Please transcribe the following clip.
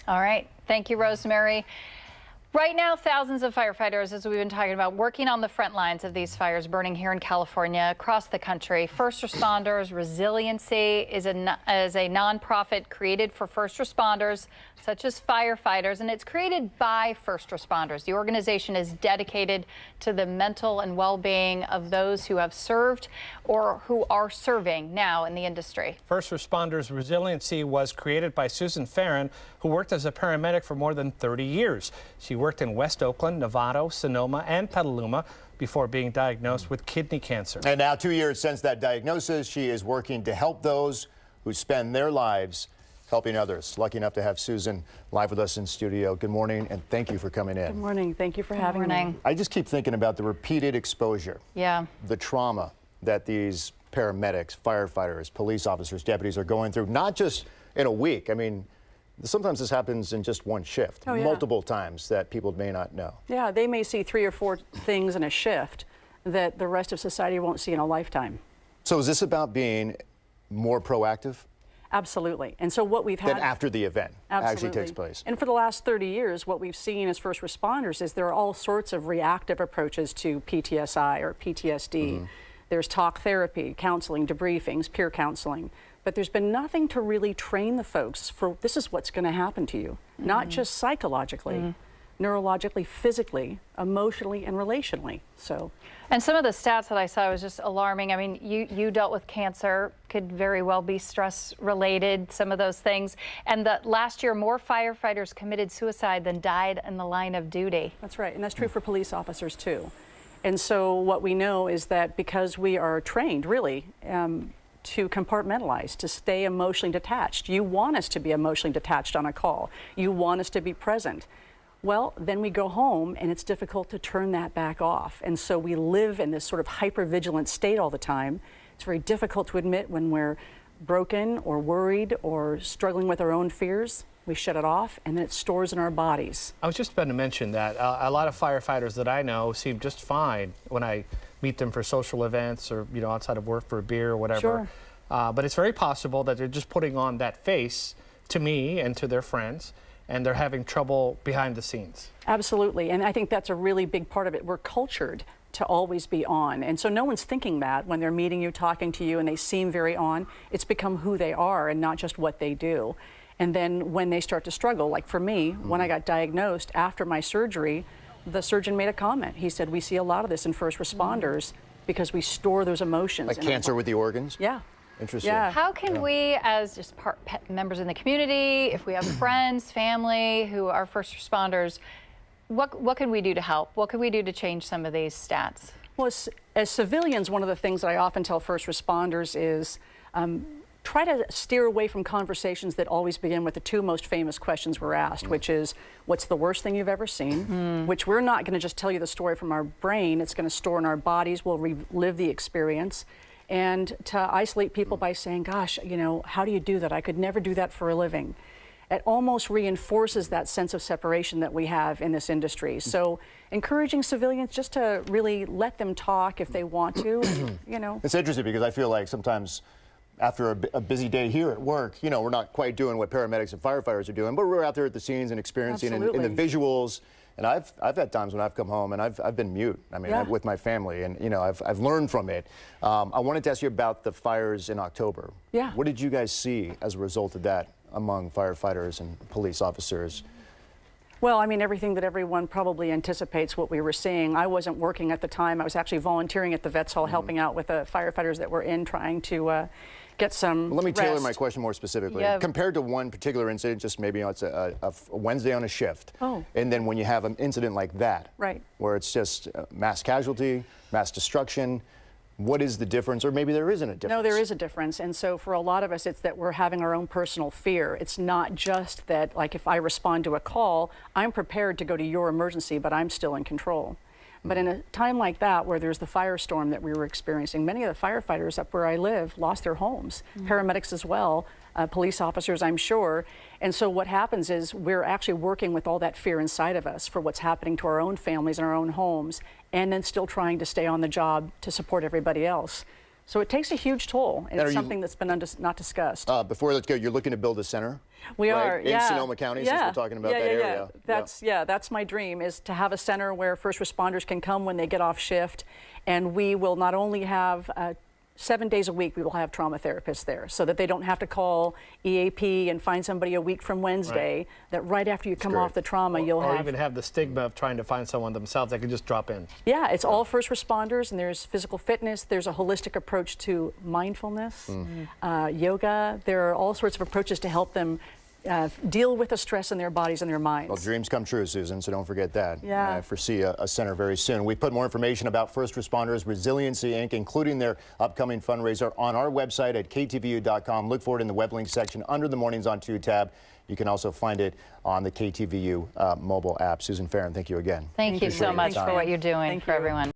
All right. Thank you, Rosemary. Right now, thousands of firefighters, as we've been talking about, working on the front lines of these fires burning here in California, across the country. First Responders Resiliency is a nonprofit created for first responders, such as firefighters, and it's created by first responders. The organization is dedicated to the mental and well-being of those who have served or who are serving now in the industry. First Responders Resiliency was created by Susan Farren, who worked as a paramedic for more than 30 years. She worked in West Oakland, Novato, Sonoma, and Petaluma before being diagnosed with kidney cancer. And now, 2 years since that diagnosis, she is working to help those who spend their lives helping others. Lucky enough to have Susan live with us in studio. Good morning, and thank you for coming in. Good morning. Thank you for having me. I just keep thinking about the repeated exposure. Yeah. The trauma that these paramedics, firefighters, police officers, deputies are going through, not just in a week. I mean, sometimes this happens in just one shift, multiple times that people may not know. Yeah, they may see 3 or 4 things in a shift that the rest of society won't see in a lifetime. So is this about being more proactive? Absolutely. And so what we've had... Then after the event actually takes place. And for the last 30 years, what we've seen as first responders is there are all sorts of reactive approaches to PTSI or PTSD. There's talk therapy, counseling, debriefings, peer counseling. But there's been nothing to really train the folks for this is what's going to happen to you, not just psychologically, neurologically, physically, emotionally, and relationally. And some of the stats that I saw was just alarming. I mean, you dealt with cancer, could very well be stress related, some of those things. And that last year, more firefighters committed suicide than died in the line of duty. That's right, and that's true for police officers too. And so what we know is that because we are trained, really, to compartmentalize, to stay emotionally detached. You want us to be emotionally detached on a call. You want us to be present. Well, then we go home and it's difficult to turn that back off. And so we live in this sort of hypervigilant state all the time. It's very difficult to admit when we're broken or worried or struggling with our own fears. We shut it off and then it stores in our bodies. I was just about to mention that a lot of firefighters that I know seem just fine when I meet them for social events or, you know, outside of work for a beer or whatever. Sure. But it's very possible that they're just putting on that face to me and to their friends, and they're having trouble behind the scenes. Absolutely, and I think that's a really big part of it. We're cultured to always be on, and so no one's thinking that when they're meeting you, talking to you, and they seem very on. It's become who they are and not just what they do. And then when they start to struggle, like for me, when I got diagnosed after my surgery, the surgeon made a comment. He said, we see a lot of this in first responders because we store those emotions. Like cancer with the organs? Yeah. Interesting. Yeah. How can we, as just members in the community, if we have friends, family who are first responders, what can we do to help? What can we do to change some of these stats? Well, as civilians, one of the things that I often tell first responders is try to steer away from conversations that always begin with the 2 most famous questions we're asked, which is, what's the worst thing you've ever seen? Which we're not going to just tell you the story from our brain. It's going to store in our bodies. We'll relive the experience. And to isolate people by saying, gosh, you know, how do you do that? I could never do that for a living. It almost reinforces that sense of separation that we have in this industry. So encouraging civilians just to really let them talk if they want to, you know. It's interesting because I feel like sometimes after a busy day here at work, you know, we're not quite doing what paramedics and firefighters are doing, but we're out there at the scenes and experiencing in the visuals. And I've had times when I've come home and I've been mute. I mean, with my family, and you know, I've learned from it. I wanted to ask you about the fires in October. Yeah. What did you guys see as a result of that among firefighters and police officers? Well, I mean, everything that everyone probably anticipates what we were seeing. I wasn't working at the time. I was actually volunteering at the Vets Hall, helping out with the firefighters that were in, trying to get some Let me tailor rest. my question more specifically. Yeah. Compared to one particular incident, just maybe, you know, it's a Wednesday on a shift. Oh. And then when you have an incident like that, right, where it's just mass casualty, mass destruction, what is the difference? Or maybe there isn't a difference. No, there is a difference. And so for a lot of us, it's that we're having our own personal fear. It's not just that, like, if I respond to a call, I'm prepared to go to your emergency, but I'm still in control. But in a time like that, where there's the firestorm that we were experiencing, many of the firefighters up where I live lost their homes, paramedics as well, police officers, I'm sure. And so what happens is we're actually working with all that fear inside of us for what's happening to our own families and our own homes, and then still trying to stay on the job to support everybody else. So it takes a huge toll, and And it's are you- something that's been not discussed. Before let's go, you're looking to build a center? We right? are, In yeah. Sonoma County, since we're talking about that area. That's my dream, is to have a center where first responders can come when they get off shift, and we will not only have 7 days a week, we will have trauma therapists there, so that they don't have to call EAP and find somebody a week from Wednesday. That right after you come off the trauma, you'll or have. even have the stigma of trying to find someone themselves that can just drop in. Yeah, it's all first responders, and there's physical fitness. There's a holistic approach to mindfulness, yoga. There are all sorts of approaches to help them deal with the stress in their bodies and their minds. Well, dreams come true, Susan, so don't forget that. Yeah. I foresee a center very soon. We put more information about First Responders Resiliency Inc., including their upcoming fundraiser, on our website at KTVU.com. Look for it in the web link section under the Mornings on 2 tab. You can also find it on the KTVU mobile app. Susan Farren, thank you again. Thank you so much for what you're doing for everyone.